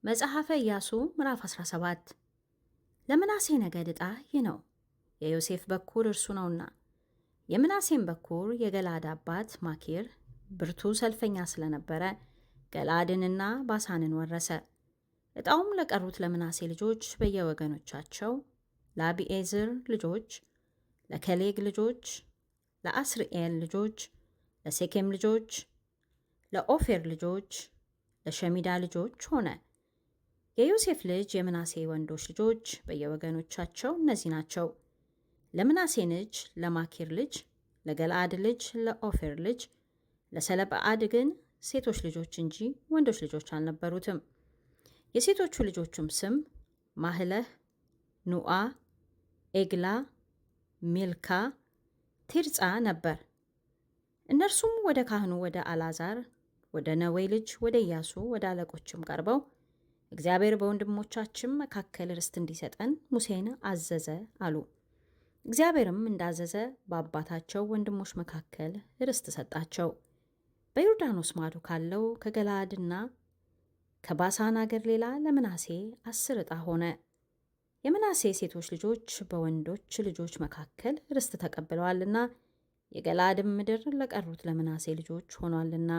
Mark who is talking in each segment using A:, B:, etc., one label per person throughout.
A: መጽሐፈ ኢያሱ ምዕራፍ 17 ለምናሴ ነገድ ዕጣ ይህ ነው። የዮሴፍ በኩር እርሱ ነውና። የምናሴም በኩር የገላድ አባት ማኪር ብርቱ ሰልፈኛ ስለነበረ ገላድንና ባሳንን ወረሰ። ዕጣውም ለቀሩት ለምናሴ ልጆች በየወገኖቻቸው ለአቢዔዝር ልጆች፣ ለከሌግ ልጆች፣ ለአስርኤል ልጆች፣ ለሴኬም ልጆች፣ ለኦፌር ልጆች፣ ለሸሚዳ ልጆች ሆነ። የዮሴፍ ልጅ የምናሴ ወንዶች ልጆች በየወገኖቻቸው እነዚህ ናቸው። ለምናሴ ልጅ ለማኪር ልጅ ለገለአድ ልጅ ለኦፌር ልጅ ለሰለጰዓድ ግን ሴቶች ልጆች እንጂ ወንዶች ልጆች አልነበሩትም። የሴቶቹ ልጆቹም ስም ማህለህ፣ ኑዓ፣ ኤግላ፣ ሚልካ፣ ቲርጻ ነበር። እነርሱም ወደ ካህኑ ወደ አልዓዛር ወደ ነዌ ልጅ ወደ ኢያሱ ወደ አለቆችም ቀርበው እግዚአብሔር በወንድሞቻችን መካከል ርስት እንዲሰጠን ሙሴን አዘዘ አሉ። እግዚአብሔርም እንዳዘዘ በአባታቸው ወንድሞች መካከል ርስት ሰጣቸው። በዮርዳኖስ ማዶ ካለው ከገለአድና ከባሳን አገር ሌላ ለምናሴ 10 ዕጣ ሆነ። የምናሴ ሴቶች ልጆች በወንዶች ልጆች መካከል ርስት ተቀብለዋልና የገለአድም ምድር ለቀሩት ለምናሴ ልጆች ሆኗልና።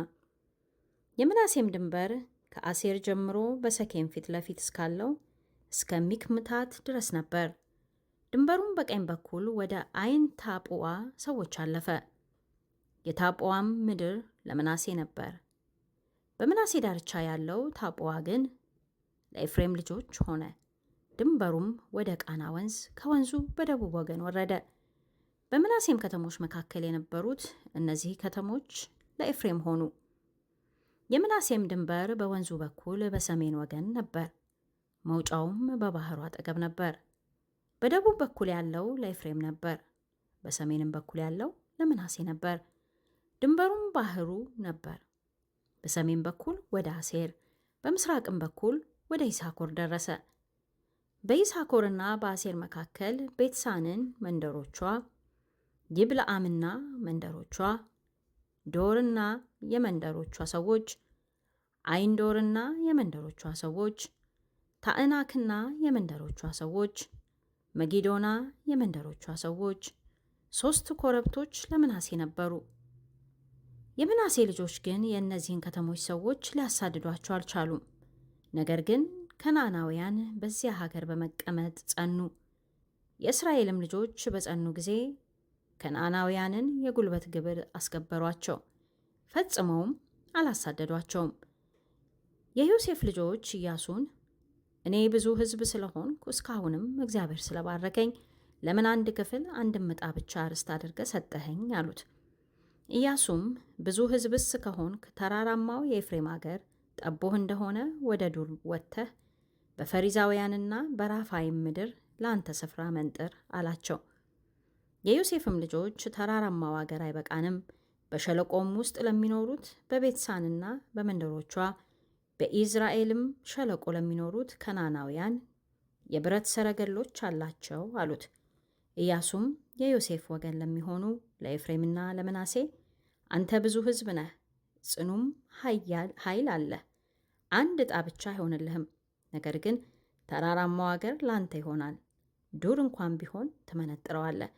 A: የምናሴም ድንበር ከአሴር ጀምሮ በሰኬም ፊት ለፊት እስካለው እስከ ሚክምታት ድረስ ነበር። ድንበሩም በቀኝ በኩል ወደ አይን ታጱዋ ሰዎች አለፈ። የታጱዋም ምድር ለምናሴ ነበር። በምናሴ ዳርቻ ያለው ታጱዋ ግን ለኤፍሬም ልጆች ሆነ። ድንበሩም ወደ ቃና ወንዝ ከወንዙ በደቡብ ወገን ወረደ። በምናሴም ከተሞች መካከል የነበሩት እነዚህ ከተሞች ለኤፍሬም ሆኑ። የምናሴም ድንበር በወንዙ በኩል በሰሜን ወገን ነበር። መውጫውም በባህሩ አጠገብ ነበር። በደቡብ በኩል ያለው ለኤፍሬም ነበር፣ በሰሜንም በኩል ያለው ለምናሴ ነበር። ድንበሩም ባህሩ ነበር። በሰሜን በኩል ወደ አሴር፣ በምስራቅም በኩል ወደ ይሳኮር ደረሰ። በይሳኮርና በአሴር መካከል ቤትሳንን መንደሮቿ፣ ይብልዓምና መንደሮቿ፣ ዶርና የመንደሮቿ ሰዎች፣ አይንዶርና የመንደሮቿ ሰዎች፣ ታዕናክና የመንደሮቿ ሰዎች፣ መጊዶና የመንደሮቿ ሰዎች 3 ኮረብቶች ለምናሴ ነበሩ። የምናሴ ልጆች ግን የእነዚህን ከተሞች ሰዎች ሊያሳድዷቸው አልቻሉም። ነገር ግን ከነዓናውያን በዚያ ሀገር በመቀመጥ ጸኑ። የእስራኤልም ልጆች በጸኑ ጊዜ ከነዓናውያንን የጉልበት ግብር አስገበሯቸው፣ ፈጽመውም አላሳደዷቸውም። የዮሴፍ ልጆች ኢያሱን እኔ ብዙ ሕዝብ ስለሆንኩ እስካሁንም እግዚአብሔር ስለባረከኝ ለምን አንድ ክፍል አንድም ዕጣ ብቻ ርስት አድርገህ ሰጠኸኝ አሉት። ኢያሱም ብዙ ሕዝብስ ከሆንክ ተራራማው የኤፍሬም አገር ጠቦህ እንደሆነ ወደ ዱር ወጥተህ በፈሪዛውያንና በራፋይም ምድር ለአንተ ስፍራ መንጥር አላቸው። የዮሴፍም ልጆች ተራራማው አገር አይበቃንም፣ በሸለቆም ውስጥ ለሚኖሩት በቤትሳንና በመንደሮቿ በኢዝራኤልም ሸለቆ ለሚኖሩት ከናናውያን የብረት ሰረገሎች አላቸው አሉት። ኢያሱም የዮሴፍ ወገን ለሚሆኑ ለኤፍሬምና ለምናሴ አንተ ብዙ ሕዝብ ነህ፣ ጽኑም ኃይል አለህ፣ አንድ ዕጣ ብቻ አይሆንልህም። ነገር ግን ተራራማው አገር ላንተ ይሆናል፣ ዱር እንኳን ቢሆን ትመነጥረዋለህ፣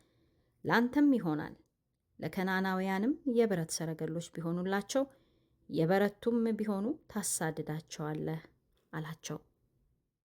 A: ላንተም ይሆናል። ለከናናውያንም የብረት ሰረገሎች ቢሆኑላቸው የበረቱም ቢሆኑ ታሳድዳቸዋለህ አላቸው።